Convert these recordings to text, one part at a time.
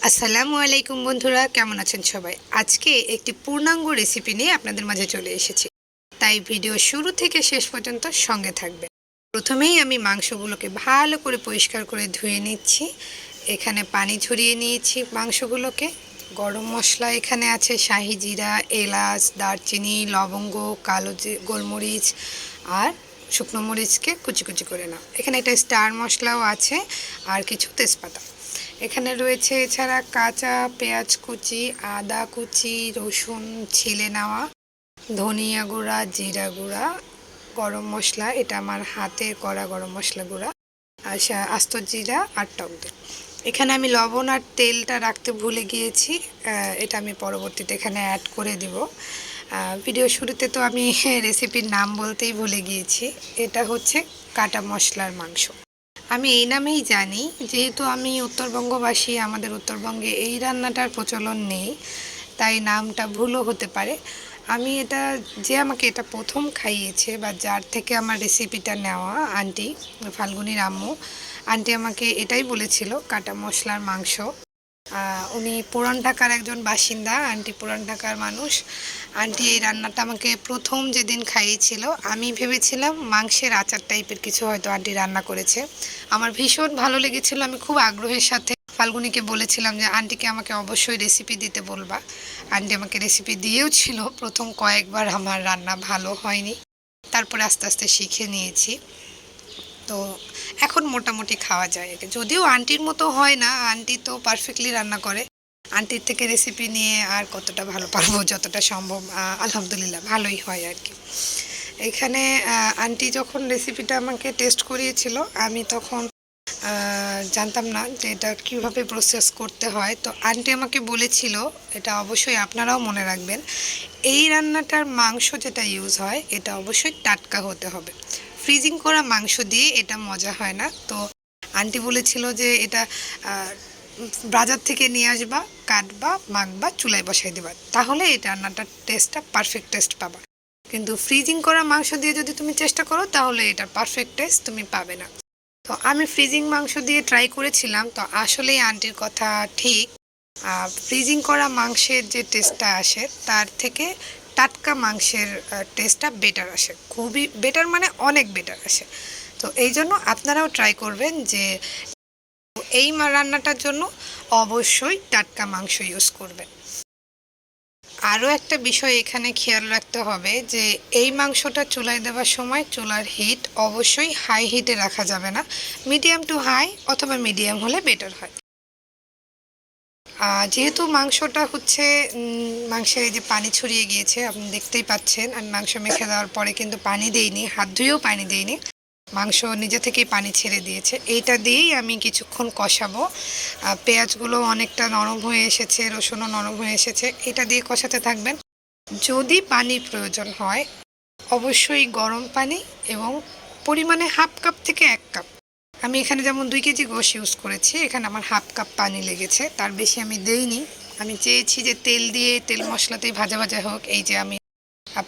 আসসালামু আলাইকুম বন্ধুরা, কেমন আছেন সবাই? আজকে একটি পূর্ণাঙ্গ রেসিপি নিয়ে আপনাদের মাঝে চলে এসেছি, তাই ভিডিও শুরু থেকে শেষ পর্যন্ত সঙ্গে থাকবেন। প্রথমেই আমি মাংসগুলোকে ভালো করে পরিষ্কার করে ধুয়ে নিচ্ছি। এখানে পানি ঝরিয়ে নিয়েছি মাংসগুলোকে। গরম মশলা এখানে আছে শাহি জিরা, এলাচ, দারচিনি, লবঙ্গ, গোলমরিচ আর শুকনো মরিচকে কুচি কুচি করে নাও। এখানে একটা স্টার মশলাও আছে আর কিছু তেজপাতা। এখানে রয়েছে এছাড়া কাঁচা পেঁয়াজ কুচি, আদা কুচি, রসুন ছিলে নেওয়া, ধনিয়া গুঁড়া, জিরা গুঁড়া, গরম মশলা, এটা আমার হাতে করা গরম মশলা গুঁড়া, আর আস্ত জিরা আর টক দই। এখানে আমি লবণ আর তেলটা রাখতে ভুলে গিয়েছি, এটা আমি পরবর্তীতে এখানে অ্যাড করে দিব। ভিডিও শুরুতে তো আমি রেসিপির নাম বলতেই ভুলে গিয়েছি। এটা হচ্ছে কাটা মশলার মাংস। আমি এই নামেই জানি, যেহেতু আমি উত্তরবঙ্গবাসী, আমাদের উত্তরবঙ্গে এই রান্নাটার প্রচলন নেই, তাই নামটা ভুলও হতে পারে। আমি এটা, যে আমাকে এটা প্রথম খাইয়েছে বা যার থেকে আমার রেসিপিটা নেওয়া, আন্টি, ফাল্গুনির আম্মু, আন্টি আমাকে এটাই বলেছিল কাটা মশলার মাংস। উনি পুরান ঢাকার একজন বাসিন্দা, আন্টি পুরান ঢাকার মানুষ। আন্টি এই রান্নাটা আমাকে প্রথম যেদিন খাইয়েছিল, আমি ভেবেছিলাম মাংসের আচার টাইপের কিছু হয়তো আন্টি রান্না করেছে। আমার ভীষণ ভালো লেগেছিল। আমি খুব আগ্রহের সাথে ফাল্গুনিকে বলেছিলাম যে আন্টিকে আমাকে অবশ্যই রেসিপি দিতে বলবা। আন্টি আমাকে রেসিপি দিয়েও ছিল। প্রথম কয়েকবার আমার রান্না ভালো হয়নি, তারপরে আস্তে আস্তে শিখে নিয়েছি। তো এখন মোটামুটি খাওয়া যায়। যদিও আন্টির মতো হয় না, আন্টি তো পারফেক্টলি রান্না করে। আন্টির থেকে রেসিপি নিয়ে আর কতটা ভালো পারবো, যতটা সম্ভব আলহামদুলিল্লাহ ভালোই হয় আর কি। এখানে আন্টি যখন রেসিপিটা আমাকে টেস্ট করিয়েছিল, আমি তখন জানতাম না যে এটা কীভাবে প্রসেস করতে হয়। তো আন্টি আমাকে বলেছিল, এটা অবশ্যই আপনারাও মনে রাখবেন, এই রান্নাটার মাংস যেটা ইউজ হয় এটা অবশ্যই টাটকা হতে হবে। ফ্রিজিং করা মাংস দিয়ে এটা মজা হয় না। তো আন্টি বলেছিল যে এটা বাজার থেকে নিয়ে আসবা, কাটবা, মাখবা, চুলায় বসাই দেবা, তাহলে এই রান্নাটার টেস্টটা পারফেক্ট টেস্ট পাবা। কিন্তু ফ্রিজিং করা মাংস দিয়ে যদি তুমি চেষ্টা করো, তাহলে এটার পারফেক্ট টেস্ট তুমি পাবে না। তো আমি ফ্রিজিং মাংস দিয়ে ট্রাই করেছিলাম, তো আসলেই আন্টির কথা ঠিক। ফ্রিজিং করা মাংসের যে টেস্টটা আসে, তার থেকে টাটকা মাংসের টেস্টটা বেটার আসে, খুবই বেটার, মানে অনেক বেটার আসে। তো এই জন্য আপনারাও ট্রাই করবেন যে এই রান্নাটার জন্য অবশ্যই টাটকা মাংস ইউজ করবেন। আরও একটা বিষয় এখানে খেয়াল রাখতে হবে যে এই মাংসটা চুলায় দেওয়ার সময় চুলার হিট অবশ্যই হাই হিটে রাখা যাবে না, মিডিয়াম টু হাই অথবা মিডিয়াম হলে বেটার হয়। যেহেতু মাংসটা হচ্ছে মাংসের এই যে পানি ছড়িয়ে গিয়েছে, আপনি দেখতেই পাচ্ছেন, আমি মাংস মেখে দেওয়ার পরে কিন্তু পানি দেইনি, হাত ধুয়েও পানি দেইনি, মাংস নিজে থেকেই পানি ছেড়ে দিয়েছে। এইটা দিয়েই আমি কিছুক্ষণ কষাবো। পেঁয়াজগুলো অনেকটা নরম হয়ে এসেছে, রসুনও নরম হয়ে এসেছে, এটা দিয়ে কষাতে থাকবেন। যদি পানির প্রয়োজন হয়, অবশ্যই গরম পানি, এবং পরিমাণে হাফ কাপ থেকে 1 কাপ। আমি এখানে যেমন 2 কেজি গোশ ইউজ করেছি, এখানে আমার হাফ কাপ পানি লেগেছে, তার বেশি আমি দেইনি। আমি চেয়েছি যে তেল দিয়ে, তেল মশলাতেই ভাজা ভাজা হোক, এই যে আমি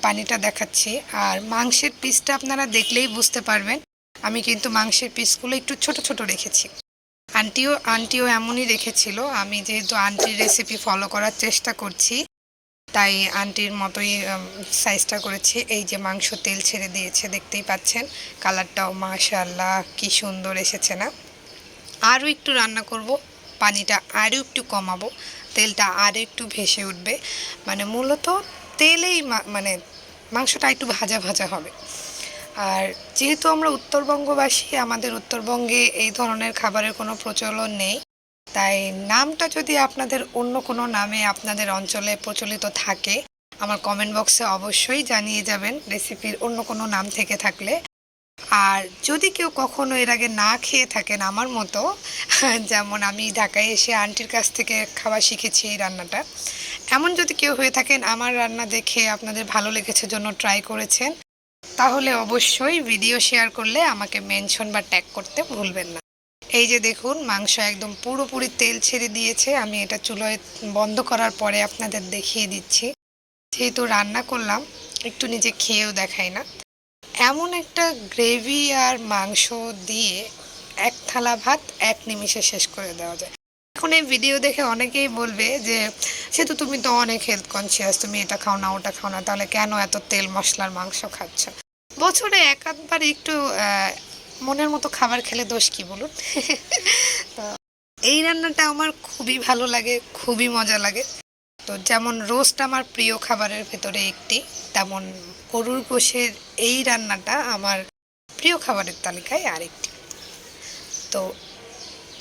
পানিটা দেখাচ্ছি। আর মাংসের পিসটা আপনারা দেখলেই বুঝতে পারবেন, আমি কিন্তু মাংসের পিসগুলো একটু ছোট ছোট রেখেছি। আন্টিও এমনই রেখেছিল। আমি যেহেতু আন্টির রেসিপি ফলো করার চেষ্টা করছি, তাই আন্টির মতোই সাইজটা করেছি। এই যে মাংস তেল ছেড়ে দিয়েছে, দেখতেই পাচ্ছেন, কালারটাও মাশাআল্লাহ কি সুন্দর এসেছে না? আরও একটু রান্না করব, পানিটা আরও একটু কমাবো, তেলটা আরও একটু ভেসে উঠবে, মানে মূলত তেলেই মানে মাংসটা একটু ভাজা ভাজা হবে। আর যেহেতু আমরা উত্তরবঙ্গবাসী, আমাদের উত্তরবঙ্গে এই ধরনের খাবারের কোনো প্রচলন নেই, তাই নামটা যদি আপনাদের অন্য কোনো নামে আপনাদের অঞ্চলে প্রচলিত থাকে, আমার কমেন্ট বক্সে অবশ্যই জানিয়ে যাবেন, রেসিপির অন্য কোনো নাম থেকে থাকলে। আর যদি কেউ কখনো এর আগে না খেয়ে থাকেন আমার মতো, যেমন আমি ঢাকায় এসে আন্টির কাছ থেকে খাওয়া শিখেছি এই রান্নাটা, এমন যদি কেউ হয়ে থাকেন, আমার রান্না দেখে আপনাদের ভালো লেগেছে জন্য ট্রাই করেছেন, তাহলে অবশ্যই ভিডিও শেয়ার করলে আমাকে মেনশন বা ট্যাগ করতে ভুলবেন না। এই যে দেখুন, মাংস একদম পুরোপুরি তেল ছেড়ে দিয়েছে। আমি এটা চুলোয় বন্ধ করার পরে আপনাদের দেখিয়ে দিচ্ছি। যেহেতু রান্না করলাম, একটু নিজে খেয়েও দেখাই না। এমন একটা গ্রেভি আর মাংস দিয়ে 1 থালা ভাত 1 নিমিষে শেষ করে দেওয়া যায়। এখন এই ভিডিও দেখে অনেকেই বলবে যে সেতু তুমি তো অনেক হেলথ কনসিয়াস, তুমি এটা খাও না ওটা খাও না, তাহলে কেন এত তেল মশলার মাংস খাচ্ছ? বছরে এক আধবার একটু মনের মতো খাবার খেলে দোষ কি বলুন? তো এই রান্নাটা আমার খুবই ভালো লাগে, খুবই মজা লাগে। তো যেমন রোস্ট আমার প্রিয় খাবারের ভেতরে একটি, তেমন গরুর গোশের এই রান্নাটা আমার প্রিয় খাবারের তালিকায় আরেকটি। তো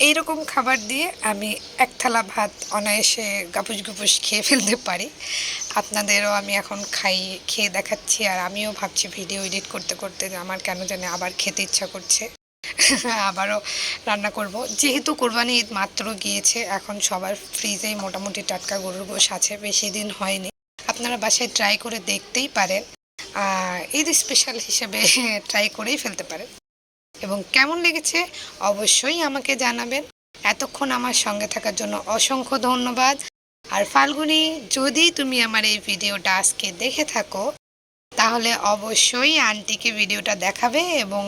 এইরকম খাবার দিয়ে আমি এক থালা ভাত অনায়াসে গাপুস গুপুস খেয়ে ফেলতে পারি। আপনাদেরও আমি এখন খেয়ে দেখাচ্ছি, আর আমিও ভাবছি ভিডিও এডিট করতে করতে যে আমার কেন জানি আবার খেতে ইচ্ছা করছে। আবারও রান্না করব। যেহেতু কোরবানি ঈদ মাত্র গিয়েছে, এখন সবার ফ্রিজেই মোটামুটি টাটকা গরুর গোশ আছে, বেশি দিন হয়নি। আপনারা বাসায় ট্রাই করে দেখতেই পারেন, ঈদ স্পেশাল হিসেবে ট্রাই করেই ফেলতে পারেন। এবং কেমন লেগেছে অবশ্যই আমাকে জানাবেন। এতক্ষণ আমার সঙ্গে থাকার জন্য অসংখ্য ধন্যবাদ। আর ফাল্গুনি, যদি তুমি আমার এই ভিডিওটা আজকে দেখে থাকো, তাহলে অবশ্যই আন্টিকে ভিডিওটা দেখাবে এবং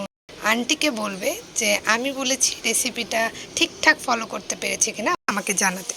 আন্টিকে বলবে যে আমি বলেছি রেসিপিটা ঠিকঠাক ফলো করতে পেরেছি কিনা আমাকে জানাতে।